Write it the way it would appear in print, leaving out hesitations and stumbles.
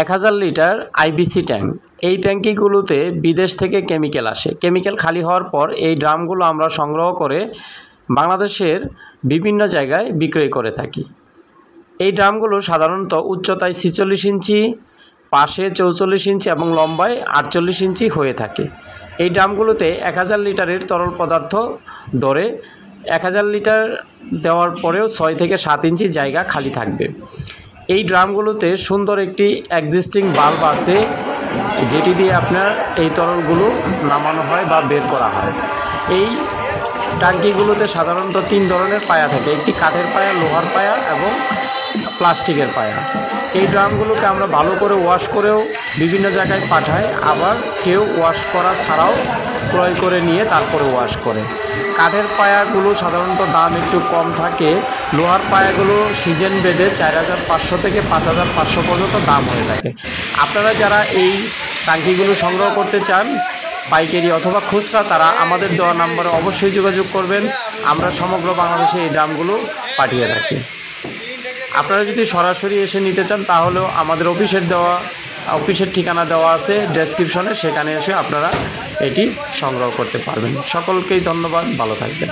1000 litre IBC tank. এই ট্যাঙ্কিগুলোতে বিদেশ থেকে কেমিক্যাল আসে। কেমিক্যাল খালি হওয়ার পর এই ড্রামগুলো আমরা সংগ্রহ করে বাংলাদেশের বিভিন্ন জায়গায় বিক্রয় করে থাকি। এই ড্রামগুলো সাধারণত উচ্চতায় 46 ইঞ্চি, পাশে 44 ইঞ্চি এবং লম্বায় 48 ইঞ্চি হয়ে থাকে। এই ড্রামগুলোতে 1000 লিটারের তরল পদার্থ ধরে 1000 লিটার দেওয়ার পরেও 6 থেকে 7 ইঞ্চি জায়গা খালি থাকবে। এই ড্রামগুলোতে সুন্দর একটি এক্সিস্টিং বাল্ব আছে, যেটি দিয়ে আপনার এই তরলগুলো নামানো হয় বা বের করা হয়। এই ট্যাঙ্কিগুলোতে সাধারণত 3 ধরনের পায়া থাকে, একটি কাঠের পায়া, লোহার পায়া এবং প্লাস্টিকের পায়া। এই ড্রামগুলোকে আমরা ভালো করে ওয়াশ করেও বিভিন্ন জায়গায় পাঠাই, আবার কেউ ওয়াশ করা ছাড়াও ক্রয় করে নিয়ে তারপরে ওয়াশ করে। কাঠের পায়াগুলো সাধারণত দাম একটু কম থাকে, লোহার পায়াগুলো সিজন বেঁধে 4500 থেকে 5500 পর্যন্ত দাম হয়ে থাকে। আপনারা যারা এই ট্যাঙ্কিগুলো সংগ্রহ করতে চান পাইকারি অথবা খুচরা, তারা আমাদের দেওয়া নম্বরে অবশ্যই যোগাযোগ করবেন। আমরা সমগ্র বাংলাদেশে এই ড্রামগুলো পাঠিয়ে থাকি। আপনারা যদি সরাসরি এসে নিতে চান তাহলেও আমাদের অফিসের ঠিকানা দেওয়া আছে ডেসক্রিপশনে, সেখানে এসে আপনারা এটি সংগ্রহ করতে পারবেন। সকলকেই ধন্যবাদ, ভালো থাকবেন।